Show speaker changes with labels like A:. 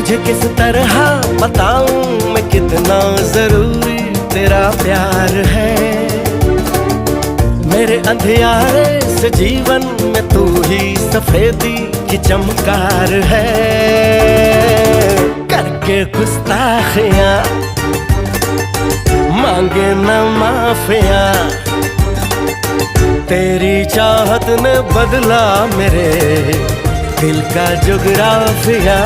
A: तुझे किस तरह बताऊं मैं कितना जरूरी तेरा प्यार है। मेरे अंधियारे से जीवन में तू ही सफेदी की चमकार है। करके गुस्ताखियां मांगे न माफिया, तेरी चाहत ने बदला मेरे दिल का जुगराफिया।